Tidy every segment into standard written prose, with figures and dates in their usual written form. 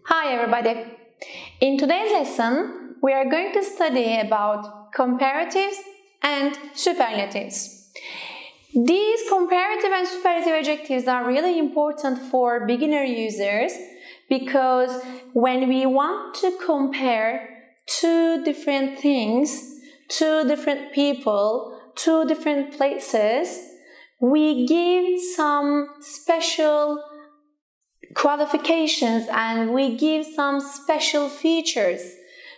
Hi everybody! In today's lesson, we are going to study about comparatives and superlatives. These comparative and superlative adjectives are really important for beginner users because when we want to compare two different things, two different people, two different places, we give some special qualifications and we give some special features.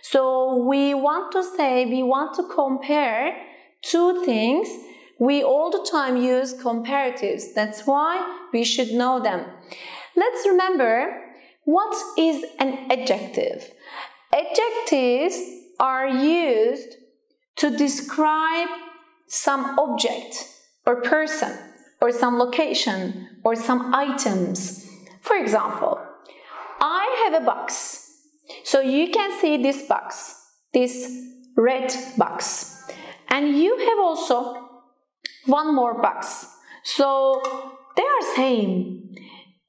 So we want to compare two things. We all the time use comparatives. That's why we should know them. Let's remember, what is an adjective? Adjectives are used to describe some object or person or some location or some items. For example, I have a box. So you can see this box, this red box. And you have also one more box. So they are same.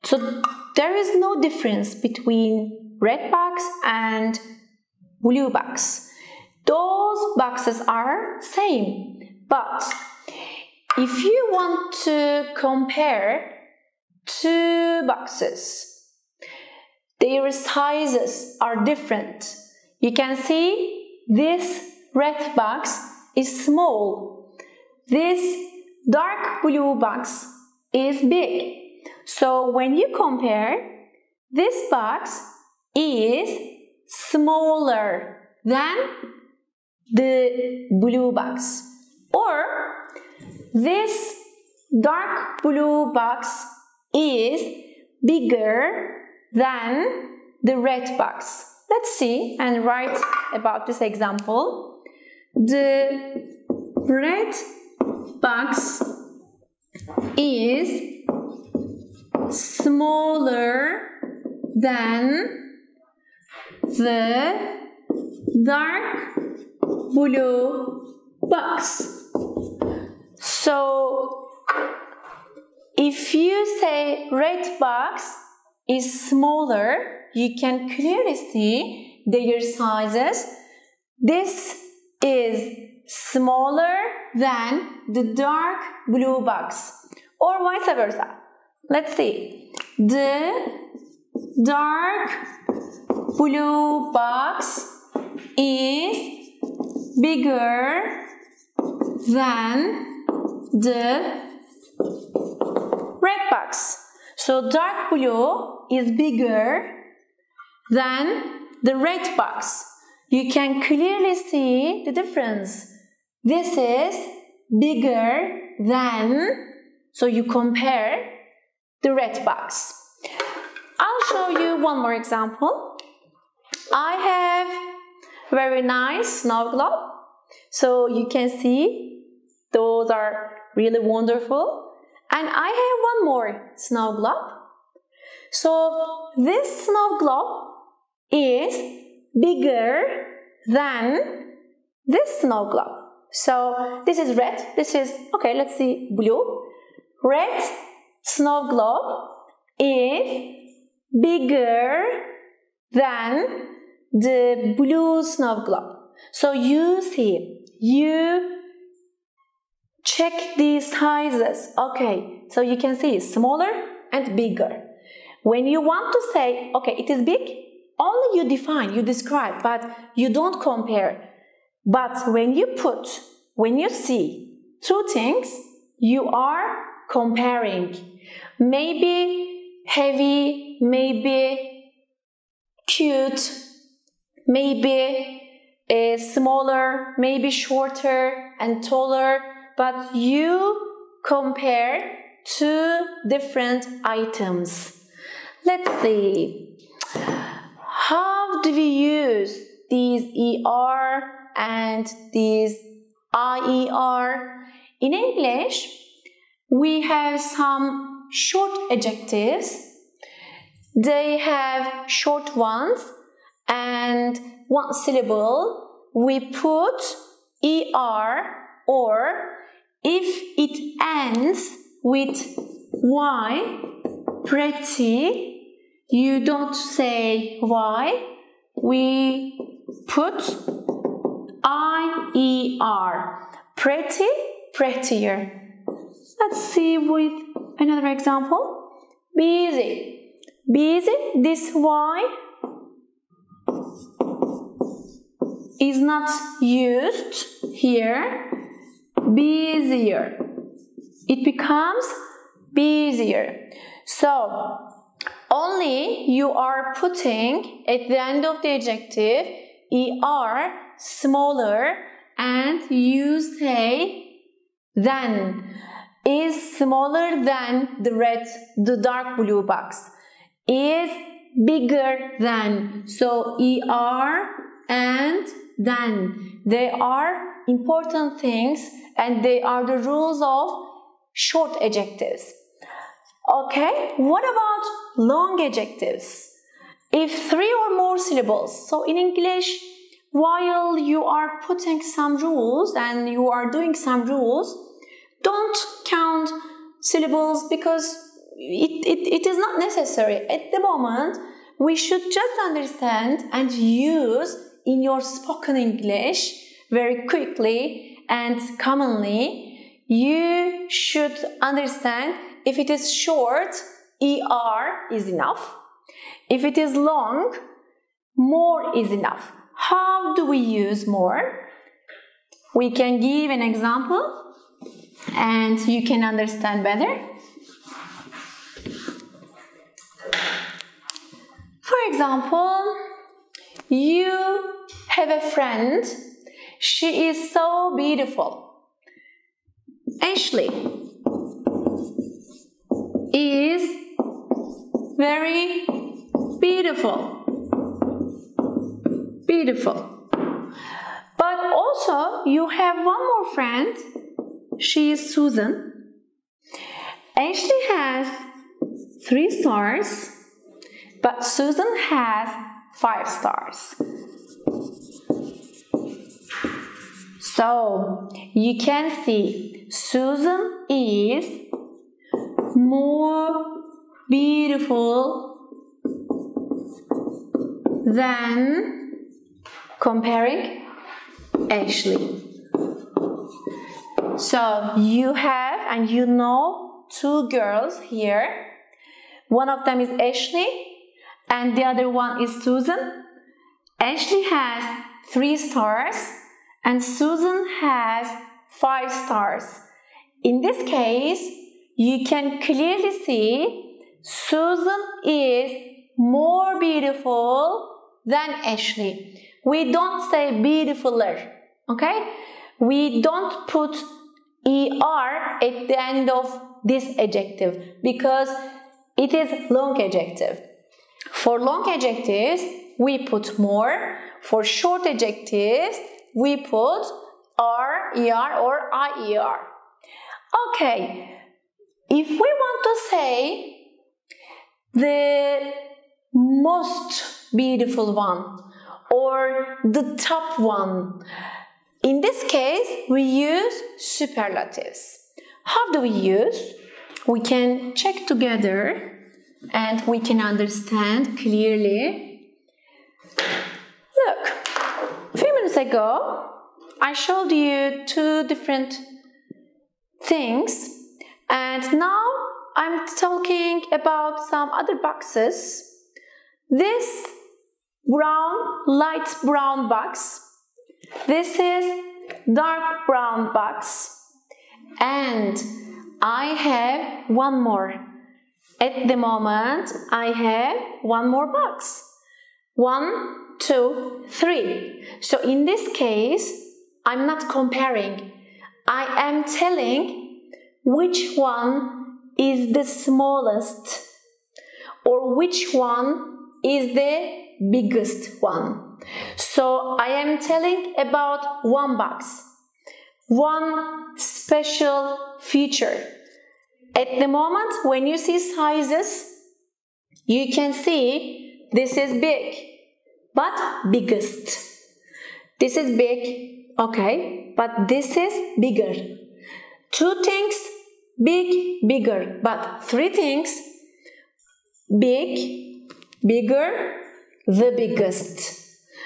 So there is no difference between red box and blue box. Those boxes are same. But if you want to compare two boxes, their sizes are different. You can see this red box is small. This dark blue box is big. So when you compare, this box is smaller than the blue box. Or this dark blue box is bigger than the red box. Let's see and write about this example. The red box is smaller than the dark blue box. So if you say red box is smaller, you can clearly see their sizes. This is smaller than the dark blue box, or vice versa. Let's see. The dark blue box is bigger than the red box. So dark blue is bigger than the red box. You can clearly see the difference. This is bigger than, so you compare the red box. I'll show you one more example. I have very nice snow globe. So you can see those are really wonderful. And I have one more snow globe. So this snow globe is bigger than this snow globe. So this is red, this is, okay, let's see, blue. Red snow globe is bigger than the blue snow globe. So you see, you check these sizes. Okay, so you can see smaller and bigger. When you want to say, okay, it is big, only you define, you describe, but you don't compare. But when you see two things, you are comparing. Maybe heavy, maybe cute, maybe smaller, maybe shorter and taller, but you compare two different items. Let's see. How do we use these ER and these IER? In English, we have some short adjectives. They have short ones and one syllable. We put ER, or if it ends with Y, pretty, you don't say Y, we put I-E-R, pretty, prettier. Let's see with another example. Busy, busy, this Y is not used here. Busier, it becomes busier. So only you are putting at the end of the adjective er smaller, and you say than. Is smaller than the dark blue box. Is bigger than. So er and than. They are important things, and they are the rules of short adjectives. Okay, what about long adjectives? If 3 or more syllables. So in English, while you are putting some rules and you are doing some rules, don't count syllables because it is not necessary. At the moment, we should just understand and use in your spoken English very quickly and commonly. You should understand if it is short, er is enough. If it is long, more is enough. How do we use more? We can give an example and you can understand better. For example, you have a friend. She is so beautiful. Ashley is very beautiful. Beautiful. But also you have one more friend. She is Susan. Ashley has 3 stars, but Susan has 5 stars. So you can see Susan is more beautiful than comparing Ashley. So you have and you know 2 girls here. One of them is Ashley and the other one is Susan. Ashley has 3 stars and Susan has 5 stars. In this case, you can clearly see Susan is more beautiful than Ashley. We don't say beautifuler, okay? We don't put er at the end of this adjective because it is long adjective. For long adjectives, we put more. For short adjectives, we put er, er or ier. Okay, if we want to say the most beautiful one or the top one, in this case, we use superlatives. How do we use? We can check together and we can understand clearly. Look, a few minutes ago, I showed you 2 different things, and now I'm talking about some other boxes. This brown, light brown box. This is dark brown box, and I have one more. At the moment, I have one more box. 1, 2, 3. So in this case, I'm not comparing. I am telling which one is the smallest or which one is the biggest one. So I am telling about one box, one special feature. At the moment when you see sizes, you can see this is big, but biggest. This is big, okay, but this is bigger. 2 things big, bigger, but three things: big, bigger, the biggest.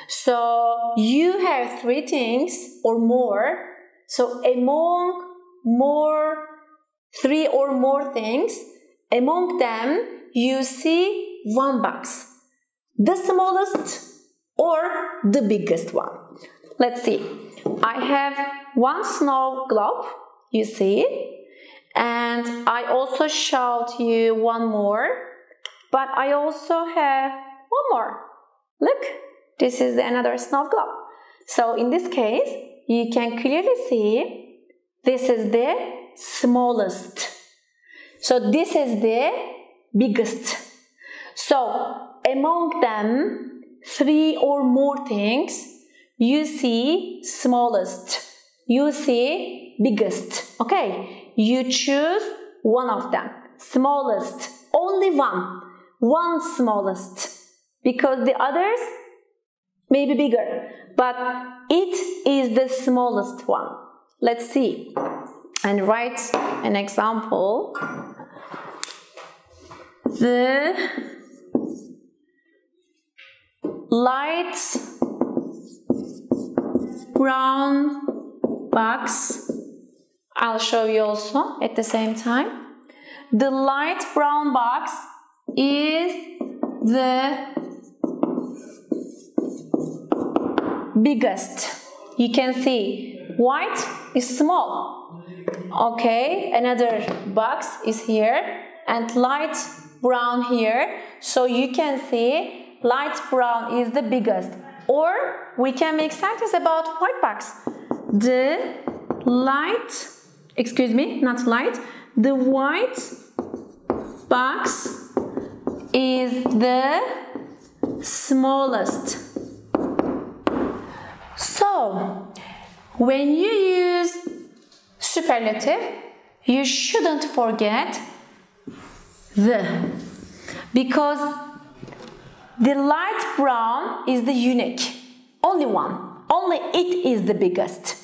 So you have three things or more. So among three or more things, among them you see one box, the smallest or the biggest one. Let's see. I have one snow globe, you see, and I also showed you one more, but I also have one more. Look, this is another snow globe. So in this case, you can clearly see this is the smallest. So this is the biggest. So among them, three or more things, you see smallest, you see biggest. Okay, you choose one of them. Smallest, only one smallest, because the others may be bigger, but it is the smallest one. Let's see and write an example. The light brown box, I'll show you also at the same time. The light brown box is the biggest. You can see white is small. Okay, another box is here and light brown here. So you can see light brown is the biggest. Or we can make sentence about white box. The white box is the smallest. So, when you use superlative, you shouldn't forget the, because the light brown is the unique, only one, only it is the biggest.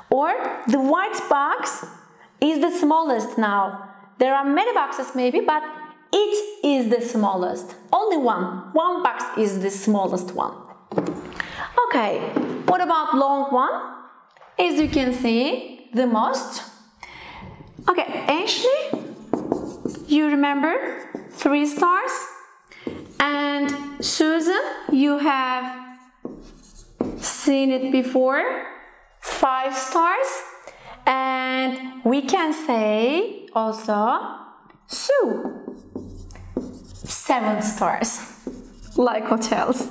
Or the white box is the smallest now. There are many boxes maybe, but it is the smallest. Only one box is the smallest one. Okay, what about long one? As you can see, the most. Okay, Ashley, you remember 3 stars? And Susan, you have seen it before, 5 stars. And we can say also Sue, 7 stars, like hotels.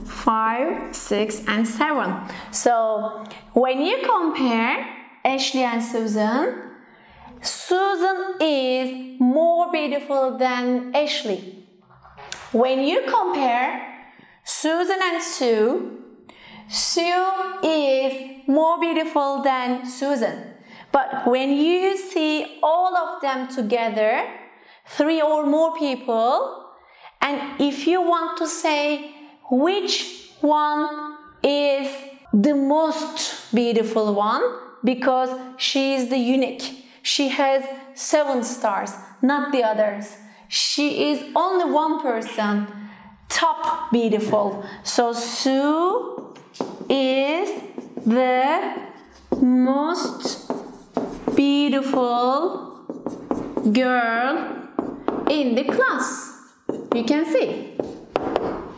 5, 6, and 7. So when you compare Ashley and Susan, Susan is more beautiful than Ashley. When you compare Susan and Sue, Sue is more beautiful than Susan. But when you see all of them together, 3 or more people, and if you want to say which one is the most beautiful one, because she is the unique, she has 7 stars, not the others. She is only one person, top beautiful. So Sue is the most beautiful girl in the class. You can see.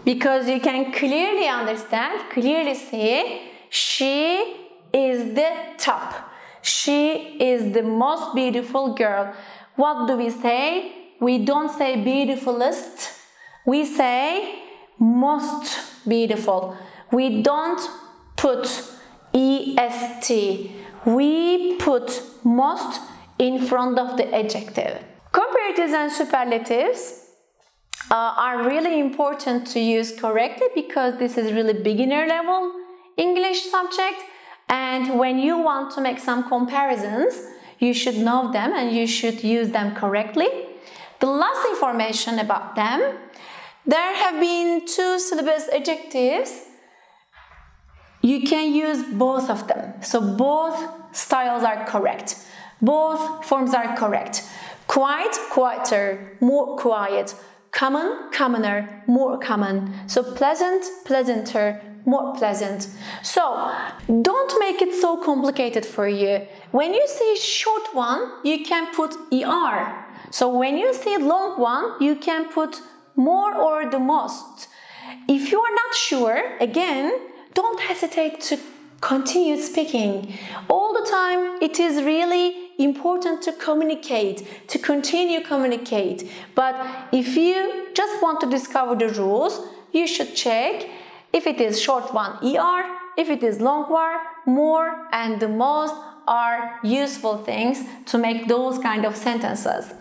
Because you can clearly understand, clearly see, she is the top. She is the most beautiful girl. What do we say? We don't say beautifulest. We say most beautiful. We don't put est. We put most in front of the adjective. Comparatives and superlatives are really important to use correctly, because this is really beginner level English subject, and when you want to make some comparisons, you should know them and you should use them correctly. The last information about them, there have been 2 syllabus adjectives. You can use both of them, so both styles are correct. Both forms are correct. Quiet, quieter, more quiet. Common, commoner, more common. So pleasant, pleasanter, more pleasant. So don't make it so complicated for you. When you see short one, you can put er. So when you see long one, you can put more or the most. If you are not sure, again, don't hesitate to continue speaking. All the time, it is really important to communicate, to continue communicate. But if you just want to discover the rules, you should check if it is short one, er, if it is long one, more, and the most are useful things to make those kind of sentences.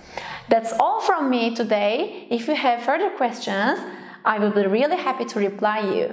That's all from me today. If you have further questions, I will be really happy to reply you.